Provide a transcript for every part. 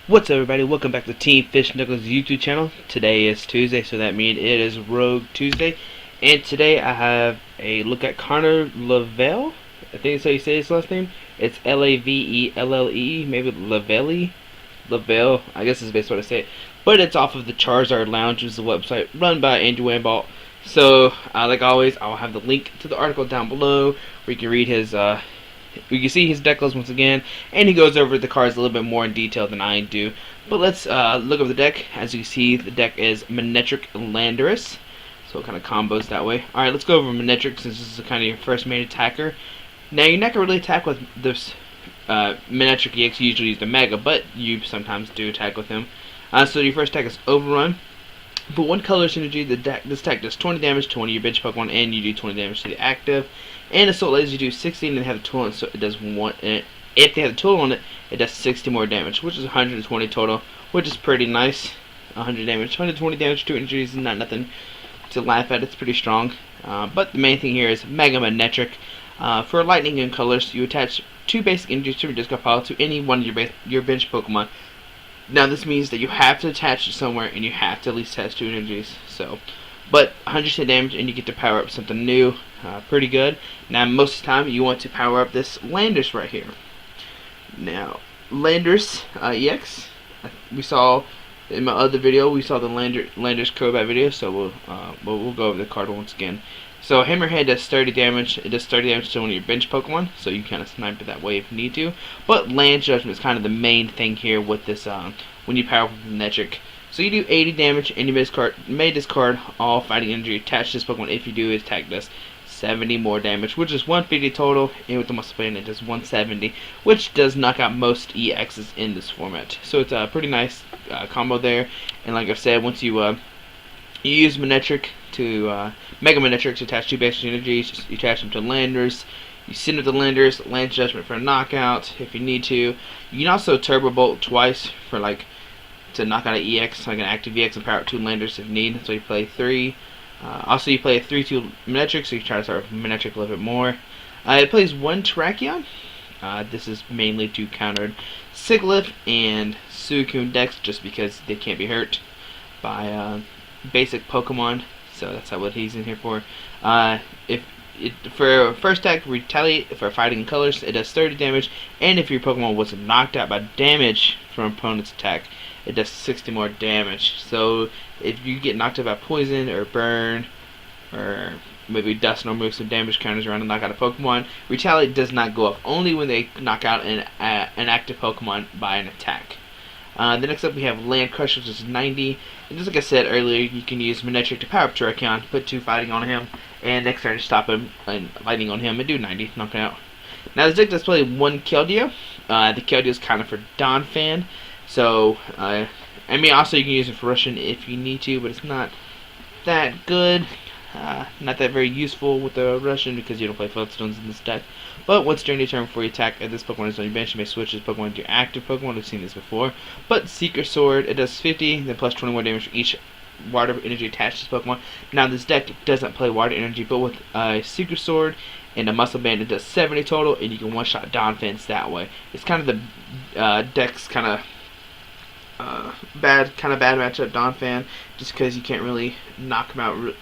What's up, everybody? Welcome back to Team Fish Knuckles YouTube channel. Today is Tuesday, so that means it is Rogue Tuesday. And today I have a look at Connor LaVelle. I think that's how you say his last name. It's Lavelle, maybe LaVelle. LaVelle, I guess is the best way to say it. But it's off of the Charizard Lounge, which is a website run by Andrew Wambalt. So, like always, I'll have the link to the article down below where you can read his you can see his deck list once again, and he goes over the cards a little bit more in detail than I do. But let's look over the deck. As you can see, the deck is Manectric Landorus, so it kind of combos that way. Alright, let's go over Manectric since this is kind of your first main attacker. Now, you're not going to really attack with this Manectric EX, you usually use the Mega, but you sometimes do attack with him. So your first attack is Overrun. For one color synergy, this attack does 20 damage to one of your bench Pokemon, and you do 20 damage to the active. And Assault lets you do 16 and they have the tool on it, so it does one. If they have the tool on it, it does 60 more damage, which is 120 total, which is pretty nice. 100 damage, 120 damage, 2 injuries is not nothing to laugh at. It's pretty strong. But the main thing here is Mega Manectric. For lightning and colors, you attach 2 basic injuries to your discard pile to any one of your bench Pokemon. Now this means that you have to attach it somewhere, and you have to at least attach 2 energies. So, but 100% damage, and you get to power up something new. Pretty good. Now most of the time you want to power up this Landorus right here. Now Landorus EX, we saw in my other video, we saw the Landorus Crobat video, so we'll go over the card once again. So Hammerhead does 30 damage. It does 30 damage to one of your bench Pokemon, so you kind of snipe it that way if you need to. But Land Judgment is kind of the main thing here with this when you power up Manectric. So you do 80 damage, and you may discard all fighting energy attached to this Pokemon. If you do, its attack does 70 more damage, which is 150 total, and with the muscle band it does 170, which does knock out most EXs in this format. So it's a pretty nice combo there. And like I said, once you use Manectric to Mega Manectric to attach 2 basic energies, you attach them to Landorus. You send it to Landorus, Land Judgment for a knockout if you need to. You can also Turbo Bolt twice for to knock out an EX, like an active EX, and power up 2 Landorus if need. So you play 3. Also, you play a 3/2 Manectric, so you try to start with Manectric a little bit more. It plays 1 Terrakion. This is mainly to counter Sigilyph and Suicune decks, just because they can't be hurt by basic Pokemon. So that's what he's in here for. For first attack, Retaliate for fighting in colors, it does 30 damage, and if your Pokemon was knocked out by damage from opponent's attack, it does 60 more damage. So if you get knocked out by poison or burn, or maybe dust and move some damage counters around to knock out a Pokemon, Retaliate does not go off only when they knock out an active Pokemon by an attack. The next up we have Land Crush, which is 90. And just like I said earlier, you can use Manectric to power up Terrakion, put 2 fighting on him, and next turn stop him and lightning on him and do 90, knock it out. Now this deck does play 1 Keldeo. The Keldeo is kind of for Donphan. So, I mean, also you can use it for Russian if you need to, but it's not that good. Not that very useful with the Russian because you don't play Floatstones in this deck. But once during your turn before you attack, if this Pokemon is on your bench, you may switch this Pokemon to your active Pokemon. We've seen this before. But Secret Sword, it does 50, then plus 20 more damage for each water energy attached to this Pokemon. Now this deck doesn't play water energy, but with Secret Sword and a Muscle Band, it does 70 total, and you can one-shot Donphans that way. It's kind of the deck's kind of bad matchup, Donphan, just because you can't really knock him out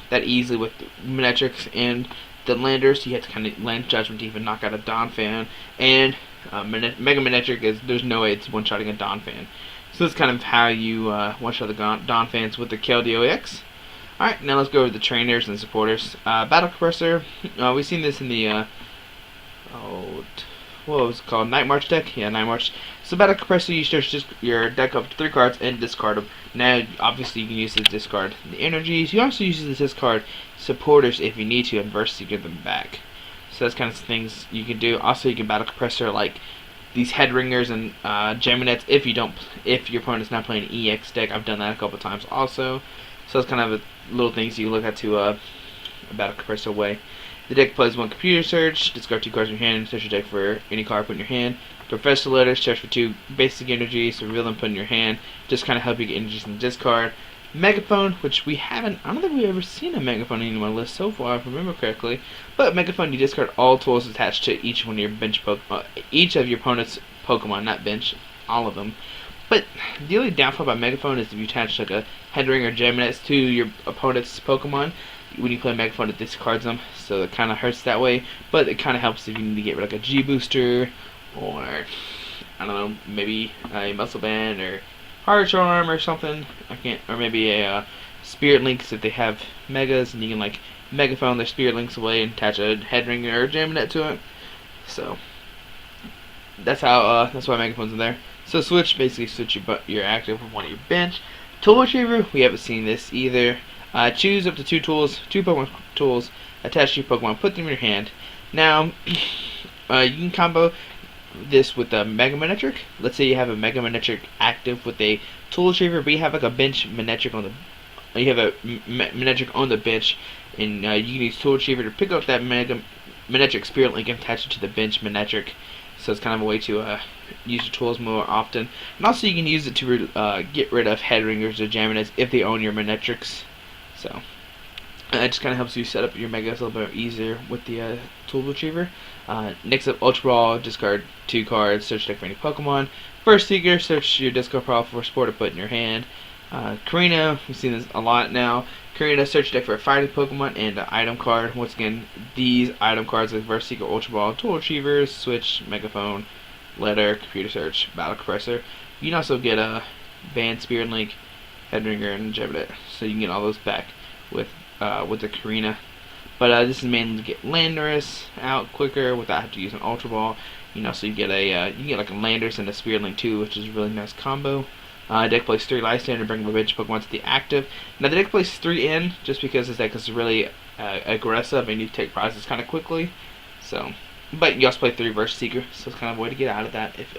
that easily with Manectric and the Landorus. You have to kind of Land Judgment to even knock out a Donphan, and Mega Manectric there's no way it's one-shotting a Donphan. So that's kind of how you one-shot the Donphans with the Keldeo X. Alright, now let's go over the trainers and supporters. Battle Compressor, we've seen this in the what was it called? Night March deck? Yeah, Night March. So Battle Compressor, you search just your deck up to 3 cards and discard them. Now, obviously, you can use this to discard the energies. You also use this to discard supporters if you need to, and versus you give them back. So that's kind of things you can do. Also, you can Battle Compressor like these Head Ringers and Geminets if your opponent's not playing an EX deck. I've done that a couple times also. So that's kind of little things you can look at to a Battle Compressor way. The deck plays 1 Computer Search, discard 2 cards in your hand, search your deck for any card put in your hand. Professor Letters, search for 2 basic energies, reveal them, put in your hand, just kind of help you get energies in the discard. Megaphone, which I don't think we've ever seen a Megaphone in my list so far, if I remember correctly. But Megaphone, you discard all tools attached to each one of your bench Pokemon, each of your opponent's Pokemon, not bench, all of them. But the only downfall about Megaphone is if you attach like a Headring or Geminex to your opponent's Pokemon, when you play Megaphone it discards them, so it kind of hurts that way. But it kind of helps if you need to get rid of like a G Booster, or I don't know, maybe a Muscle Band or Hard Charm or something. Or maybe a Spirit Links if they have Megas, and you can like Megaphone their Spirit Links away and attach a Headring or a Geminet to it. So that's why Megaphone's in there. So basically switch your active with one of your bench. Tool Retriever, we haven't seen this either. Choose up to two Pokemon tools, attach to your Pokemon, put them in your hand. Now, you can combo this with a Mega Manectric. Let's say you have a Mega Manectric active with a Tool Retriever, but you have like a bench Manectric on the. You have a Manectric on the bench, and you can use Tool Retriever to pick up that Mega Manectric Spirit Link and attach it to the bench Manectric. So it's kind of a way to use your tools more often. And also you can use it to get rid of Headringers or Jaminets if they own your Manectrics. So it just kind of helps you set up your Megas a little bit easier with the Tool Retriever. Next up, Ultra Ball, discard 2 cards, search deck for any Pokemon. First Seeker, search your discard pile for a sport to put in your hand. Karina, we've seen this a lot now. Karina, search deck for a fighting Pokemon and an item card. Once again, these item cards like Verse Seeker, Ultra Ball, Tool Retriever, Switch, Megaphone, Letter, Computer Search, Battle Compressor. You can also get a Band, Spirit Link, Headringer, and Geminet. So you can get all those back with the Karina. But this is mainly to get Landorus out quicker without having to use an Ultra Ball. So you get like a Landorus and a Spirit Link too, which is a really nice combo. Deck plays 3 Life Stand to bring my bench Pokemon to the active. Now the deck plays 3 in just because this deck is really aggressive and you take prizes kind of quickly. So, but you also play 3 Verse Seeker, so it's kind of a way to get out of that. If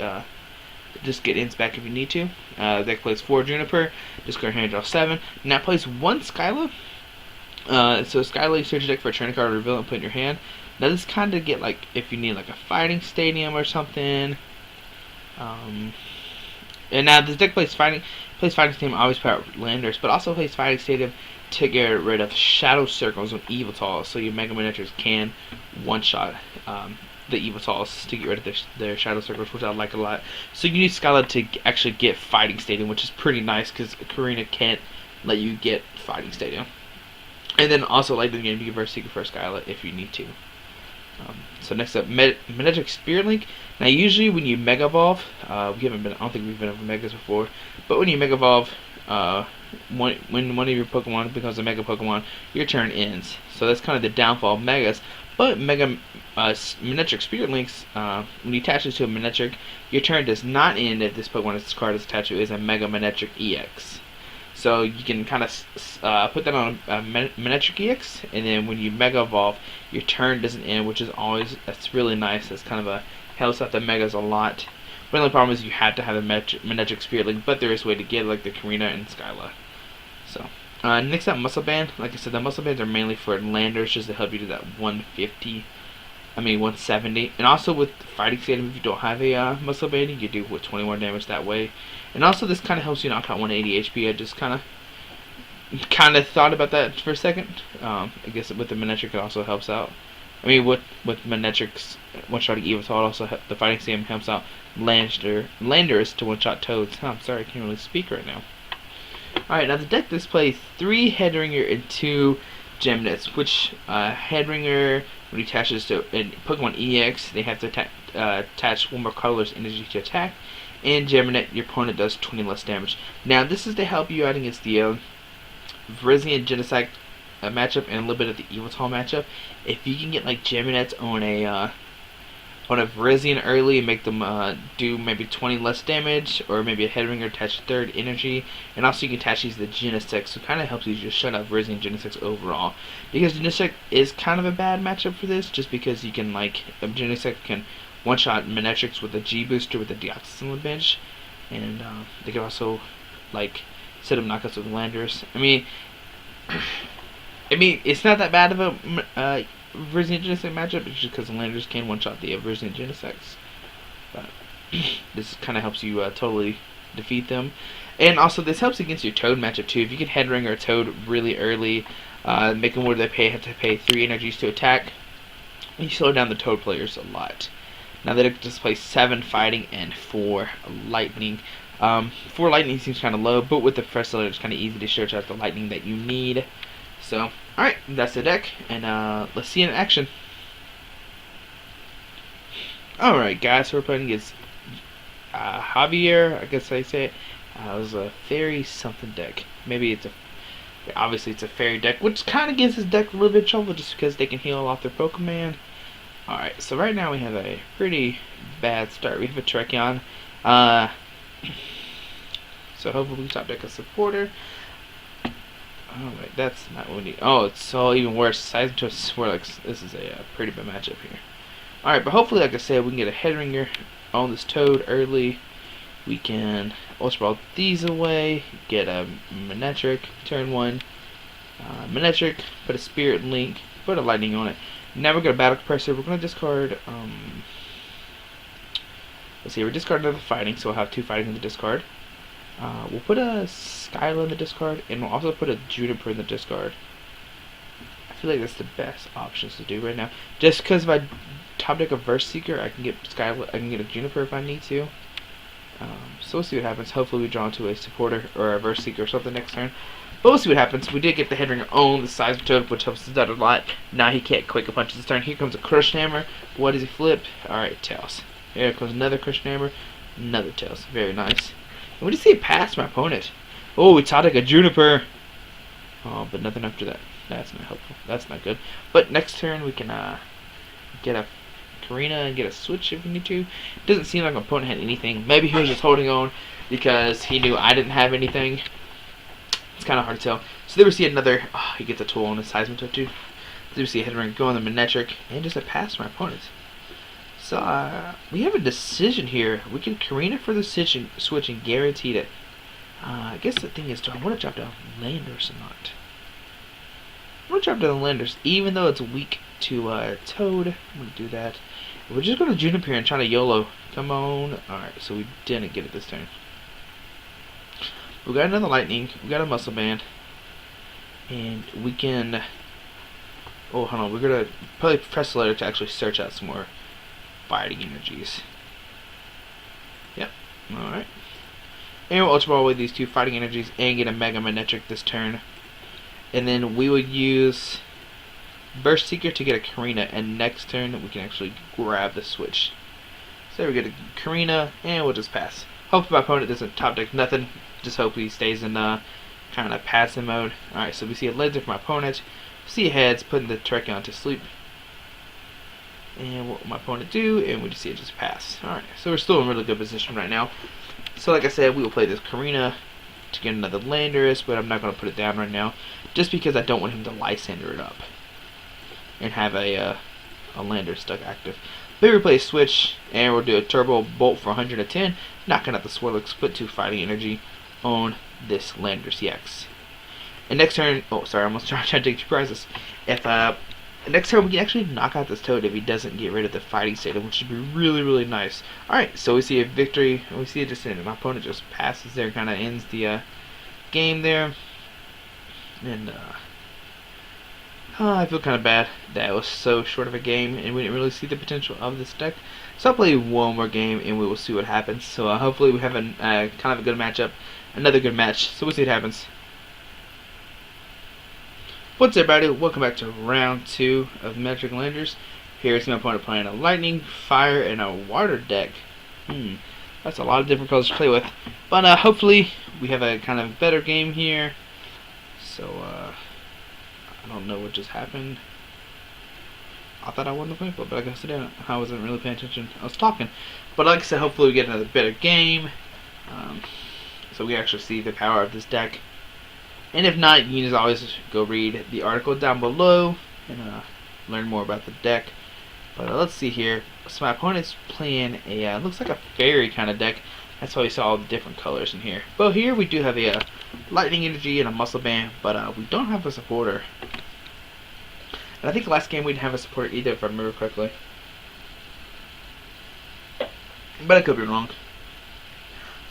just get ins back if you need to. The deck plays 4 Juniper, discard hand draw 7. Now it plays 1 Skyla. So Skyla, you search your deck for a trainer card, reveal it, and put in your hand. Now this kind of get like if you need like a fighting stadium or something. And now this deck plays Fighting Stadium, always power up Landers, but also plays Fighting Stadium to get rid of Shadow Circles on Evital's, so your Mega Manectrics can one-shot the Evital's to get rid of their Shadow Circles, which I like a lot. So you can use Skyla to actually get Fighting Stadium, which is pretty nice because Karina can't let you get Fighting Stadium. And then also later in the game, you can Verse Seeker for Skyla if you need to. So next up, Manectric Spirit Link. Now usually when you Mega Evolve, I don't think we've been over Megas before, but when you Mega Evolve, when one of your Pokemon becomes a Mega Pokemon, your turn ends. So that's kind of the downfall of Megas. But Manectric Spirit Links, when you attach it to a Manectric, your turn does not end if this Pokemon this card is attached to is a Mega Manectric EX. So you can kind of put that on a Manectric EX, and then when you Mega Evolve, your turn doesn't end, that's really nice. That's kind of helps out the Megas a lot. But the only problem is you have to have a Manectric Spirit Link, but there is a way to get it, like the Karina and Skyla. So next up, Muscle Band. Like I said, the Muscle Bands are mainly for Landers, just to help you do that 170. And also with Fighting Stadium, if you don't have a Muscle Band, you can do with 20 more damage that way. And also this kind of helps you knock out 180 HP. I just kind of thought about that for a second. I guess with the Manectric it also helps out. I mean, with Manectric's one-shotting Evital, also the Fighting Stadium helps out Landorus to one-shot Toads. Oh, I'm sorry, I can't really speak right now. Alright, now the deck displays 3 Headringer and 2 Geminets, which Headringer, when he attaches to a Pokemon EX, they have to attach 1 more colorless energy to attack, and Geminet, your opponent does 20 less damage. Now, this is to help you out against the Virizion Genesect matchup and a little bit of the Evital matchup. If you can get like Geminets on a Virizion early and make them do maybe 20 less damage, or maybe a Headringer attach 3rd energy, and also you can attach these to the Genesect, so it kind of helps you just shut out Virizion Genesect overall. Because Genesect is kind of a bad matchup for this, just because you can like Genesect can one-shot Manectrics with a G Booster with a Deoxys on the bench, and they can also like set up knockouts with Landorus. I mean, it's not that bad of a Virizion Genesect matchup. It's just because Landorus can one-shot the Virizion Genesects. But this kind of helps you totally defeat them. And also this helps against your Toad matchup too. If you can Headringer or Toad really early, make them where they have to pay 3 energies to attack, you slow down the Toad players a lot. Now that it displays 7 fighting and 4 lightning. 4 lightning seems kind of low, but with the fresh letter, it's kind of easy to search out the lightning that you need. So, alright, that's the deck, and let's see it in action. Alright, guys, so we're playing against Javier, I guess I say it. It was a fairy something deck. Maybe it's a. Obviously, it's a fairy deck, which kind of gives his deck a little bit of trouble just because they can heal off their Pokemon. Alright, so right now we have a pretty bad start. We have a Trekion. So hopefully we top deck a supporter. Oh wait, that's not what we need. Oh, it's all even worse. Size into a Swirlix. This is a pretty bad matchup here. Alright, but hopefully, like I said, we can get a Headringer on this Toad early. We can Ultra Ball these away, get a Manectric, turn 1. Manectric, put a Spirit Link, put a Lightning on it. Now we're going to Battle Compressor. We're going to discard, let's see, we're discarding another Fighting, so we'll have 2 Fighting in the discard. We'll put a Skyla in the discard, and we'll also put a Juniper in the discard. I feel like that's the best options to do right now. Just because if I top deck a Verse Seeker, I can get Skyla, I can get a Juniper if I need to. So we'll see what happens. Hopefully we draw into a supporter or a Verse Seeker or something next turn. But we'll see what happens. We did get the Headringer on the size of Toad, which helps us out a lot. Now he can't Quick Punch this turn. Here comes a Crush Hammer. What does he flip? Alright, Tails. Here comes another Crush Hammer. Another Tails. Very nice. And we just see it pass my opponent. Oh, we top deck a Juniper. Oh, but nothing after that. That's not helpful. That's not good. But next turn we can get a Karina and get a switch if we need to. It doesn't seem like my opponent had anything. Maybe he was just holding on because he knew I didn't have anything. It's kind of hard to tell. So there we see another. Oh, he gets a tool on his Seismitoad too. There we see a Headringer go on the Manectric and just a pass for my opponent. So we have a decision here. We can Karina for the switch and guaranteed it. I guess the thing is, do I want to drop down Landorus or not? I'm going to drop down Landorus, even though it's weak to Toad. I'm going to do that. We're just going to Juniper and try to YOLO. Come on. Alright, so we didn't get it this turn. We got another Lightning. We got a Muscle Band. And we can. Oh, hold on. We're going to probably press the letter to actually search out some more fighting energies. Yep. Alright. And we'll Ultra Ball away these 2 fighting energies and get a Mega Manectric this turn. And then we would use Burst Seeker to get a Karina, and next turn we can actually grab the switch. So we get a Karina, and we'll just pass. Hopefully my opponent doesn't top deck nothing. Just hope he stays in kind of passive mode. Alright, so we see a laser for my opponent. See a heads, putting the Trekion to sleep. And what will my opponent do? And we just see it just pass. Alright, so we're still in really good position right now. So like I said, we will play this Karina to get another Landorus, but I'm not going to put it down right now, just because I don't want him to Lysander it up and have a Landorus stuck active. Maybe we play a switch, and we'll do a Turbo Bolt for 110, knocking out the Swirlix, put 2 fighting energy on this Landorus EX. And next turn, oh sorry, I'm almost trying to take 2 prizes. If next turn we can actually knock out this Toad if he doesn't get rid of the fighting state, which would be really, really nice. Alright, so we see a victory, and we see it just in. My opponent just passes there, kind of ends the game there. And I feel kind of bad that it was so short of a game, and we didn't really see the potential of this deck. So I'll play one more game, and we will see what happens. So hopefully we have a kind of a good matchup, another good match. So we'll see what happens. What's up, everybody? Welcome back to round 2 of Manectric Landers. Here's my opponent playing a Lightning, Fire, and a Water deck. That's a lot of different colors to play with. But hopefully we have a kind of better game here. So I don't know what just happened. I thought I won the point, but I guess I didn't. I wasn't really paying attention. I was talking. But like I said, hopefully we get another better game. So we actually see the power of this deck. And if not, you can just always go read the article down below and learn more about the deck. But let's see here. So my opponent's playing a looks like a fairy kind of deck. That's why we saw all the different colors in here. But here we do have a lightning energy and a muscle band, but we don't have a supporter. And I think the last game we didn't have a supporter either, if I remember correctly. But I could be wrong.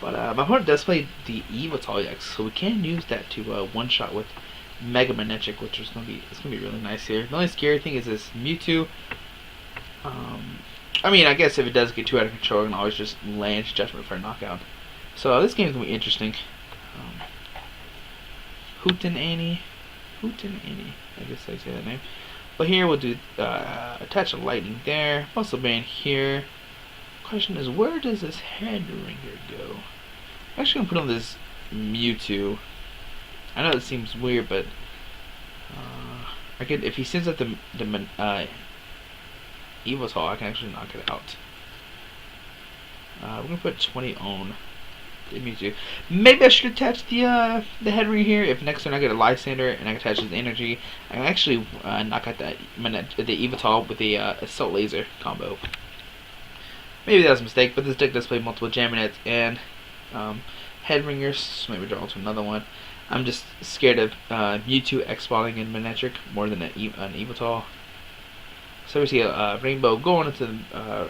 But my opponent does play the Evital EX, so we can use that to one-shot with Mega Manectric, which is gonna be really nice here. The only scary thing is this Mewtwo. I mean, I guess if it does get too out of control, I can always just land Judgment for a knockout. So this game's gonna be interesting. Hootenanny, I guess I say that name. But here we'll do attach a lightning there, muscle band here. Question is, where does this head ringer go? I'm actually gonna put on this Mewtwo. I know it seems weird, but I could, if he sends out the Evoltal, I can actually knock it out. We're gonna put 20 on the Mewtwo. Maybe I should attach the head ring here. If next turn I get a Lysander and I can attach his energy, I can actually knock out the Evoltal with the Assault Laser combo. Maybe that was a mistake, but this deck does play multiple Jaminets and head ringers, so maybe draw to another one. I'm just scared of Mewtwo X-Balling in Manectric more than an Evoltal. So we see a Rainbow going into the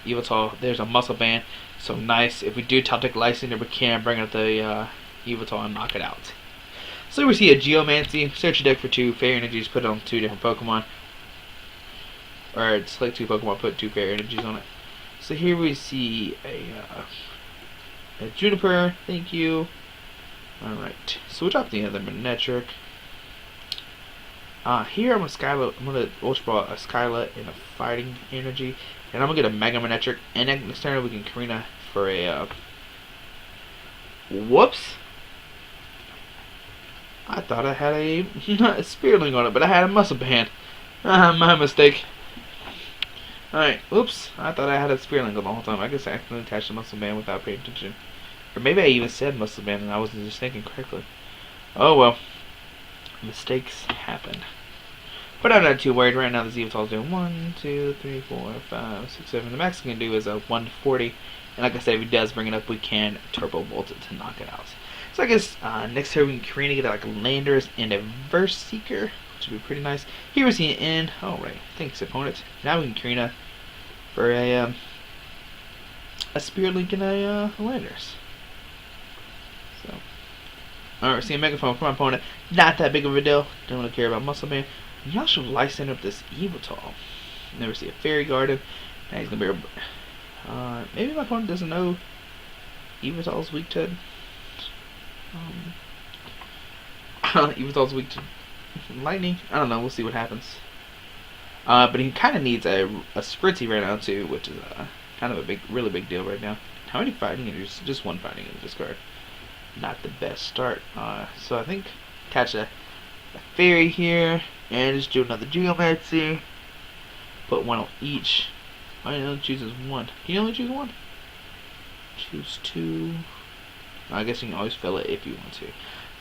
Evoltal. There's a Muscle Band, so nice. If we do top deck Lysander, we can bring up the Evoltal and knock it out. So we see a Geomancy. Search your deck for 2 Fairy Energies, put it on 2 different Pokemon. Or select 2 Pokemon, put 2 Fairy Energies on it. So here we see a Juniper, thank you. Alright, so we'll drop the other Manectric. Here I'm gonna Ultra Ball a Skyla and a Fighting Energy, and I'm gonna get a Mega Manectric, and next turn we can Karina for a whoops. I thought I had a Spearling on it, but I had a Muscle Band. My mistake. Alright, oops, I thought I had a Spearling the whole time. I guess I accidentally attached the Muscle Band without paying attention. Or maybe I even said Muscle Band and I wasn't just thinking correctly. Oh well. Mistakes happen. But I'm not too worried right now. The Evoltal's doing 1, 2, 3, 4, 5, 6, 7. The max we can do is a 140. And like I said, if he does bring it up, we can Turbo Bolt it to knock it out. So I guess next turn we can Karina get like a Landorus and a Verse Seeker, which would be pretty nice. Here we see an end. Alright, thanks opponent. Now we can Karina for a Spirit Link and a Landorus. So, alright, see a Megaphone from my opponent. Not that big of a deal. Don't really care about Muscle Band. Y'all should Lysander up this Evoltal. Never see a Fairy Garden. Now he's gonna be maybe my opponent doesn't know Evoltal's weak to Evoltal's weak to lightning. I don't know, we'll see what happens. But he kinda needs a Spritzy right now too, which is kind of a really big deal right now. How many fighting energies? Just 1 fighting in this card. Not the best start. So I think catch a Fairy here and just do another Geomancy. Put 1 on each. I only chooses 1. Can you only choose 1? Choose 2. I guess you can always fill it if you want to.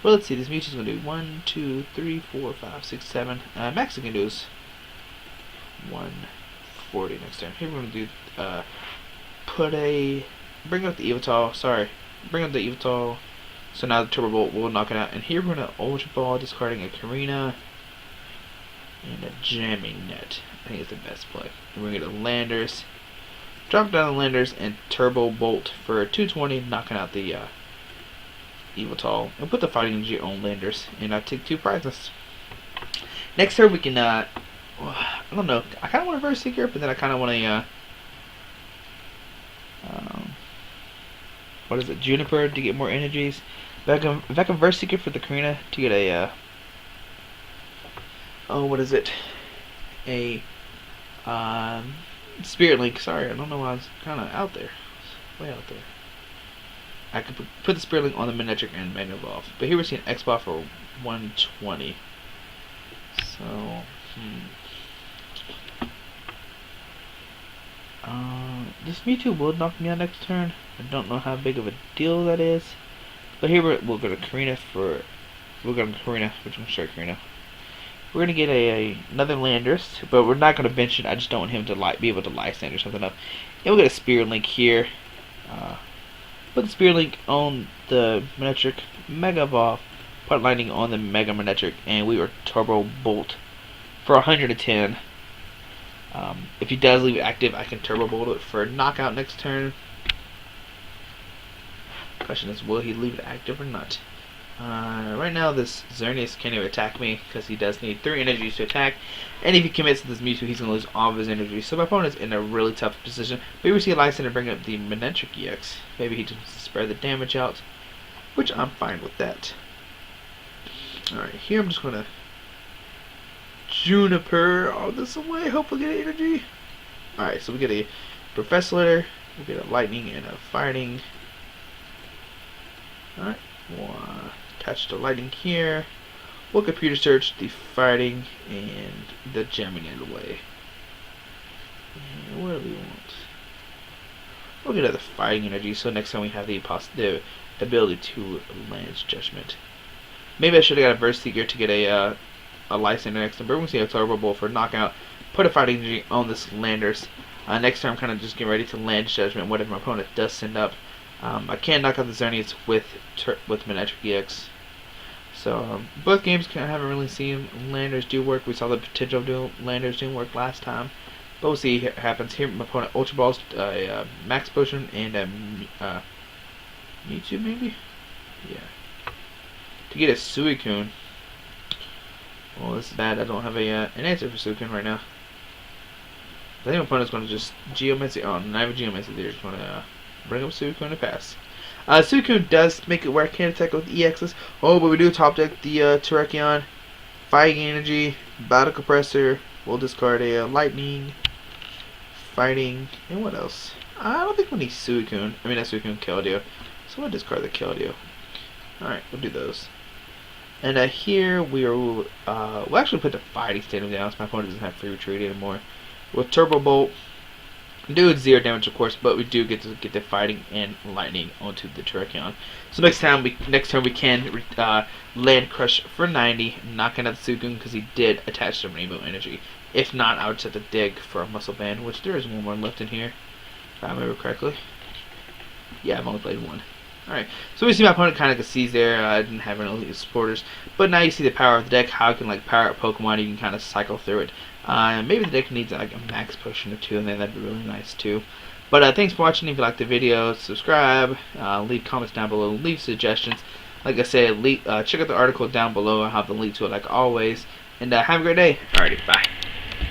Well, let's see. This Mewtwo's gonna do 1, 2, 3, 4, 5, 6, 7. Max I can do is 140 next turn. Here we're gonna do bring up the Evoltal. Sorry, bring up the Evoltal. So now the Turbo Bolt will knock it out. And here we're going to Ultra Ball, discarding a Karina and a Jamming Net. I think it's the best play. And we're going to get a Landorus. Drop down the Landorus and Turbo Bolt for 220, knocking out the Evoltal. And put the Fighting Energy on Landorus. And I take 2 prizes. Next turn we can, I don't know. I kind of want a Verse Seeker, but then I kind of want a, what is it, Juniper to get more energies. If I can Verse Seeker for the Karina to get a, what is it? A, Spirit Link. Sorry, I don't know why I was kind of out there. Way out there. I could put the Spirit Link on the Manectric and Mega Evolve. But here we're seeing X-Ball for 120. So, this Mewtwo will knock me out next turn. I don't know how big of a deal that is. But here we'll go to Karina for... We're going to Karina. Which one should I Karina? We're going to get another Landorus. But we're not going to bench it. I just don't want him to be able to Lysander something up. And we'll get a Spirit Link here. Put the Spirit Link on the Manectric. Mega Evolve. Put Lightning on the Mega Manectric. And we were Turbo Bolt for 110. If he does leave it active, I can Turbo Bolt it for a knockout next turn. Question is, will he leave it active or not? Right now, this Xerneas can't even attack me because he does need 3 energies to attack. And if he commits to this Mewtwo, he's going to lose all of his energy. So my opponent's in a really tough position. Maybe we see a Lyson to bring up the Manectric EX. Maybe he just wants to spread the damage out, which I'm fine with that. Alright, here I'm just going to Juniper all this away. Hopefully get energy. Alright, so we get a Professor, we get a Lightning and a Fighting. Alright, we'll attach the Lightning here. We'll computer search the Fighting and the Jamming it away. And what do we want? We'll get the Fighting energy, so next time we have the ability to Lance Judgment. Maybe I should have got a Burst Seeker to get a Lysander next time, but we're going to see a Turbo Bolt for knockout. Put a Fighting energy on this Landorus. Next time I'm kind of just getting ready to Lance Judgment, whatever my opponent does send up. I can knock out the Xerneas with Manectric EX. So both games I haven't really seen Landers do work. We saw the potential of Landers doing work last time. But we'll see what happens here. My opponent Ultra Balls, Max Potion, and Mewtwo maybe? Yeah. To get a Suicune. Well, this is bad. I don't have an answer for Suicune right now. I think my opponent's going to just Geomancy. Oh, not even Geomancy. They're just going to bring up Suicune to pass. Suicune does make it where I can attack with EXs. Oh, but we do top deck the Terrakion. Fighting Energy, Battle Compressor. We'll discard a Lightning, Fighting, and what else? I don't think we need Suicune. I mean, that's Suicune Keldeo. So we'll discard the Keldeo. Alright, we'll do those. And here we'll actually put the Fighting Stadium down so my opponent doesn't have free retreat anymore. With Turbo Bolt, do 0 damage, of course, but we do get to get the Fighting and Lightning onto the Terrakion. So next turn we can Land Crush for 90, knocking out the Suicune because he did attach some Rainbow Energy. If not, I would set the Dig for a Muscle Band, which there is one more left in here, if I remember correctly. Yeah, I've only played one. Alright, so we see my opponent kind of concedes there. I didn't have any supporters, but now you see the power of the deck. How it can like power up Pokemon, you can kind of cycle through it. Maybe the deck needs like a Max Potion or 2, and then that'd be really nice too. But thanks for watching. If you like the video, subscribe, leave comments down below, leave suggestions. Like I said, check out the article down below. I have the link to it like always. And have a great day. Alrighty, bye.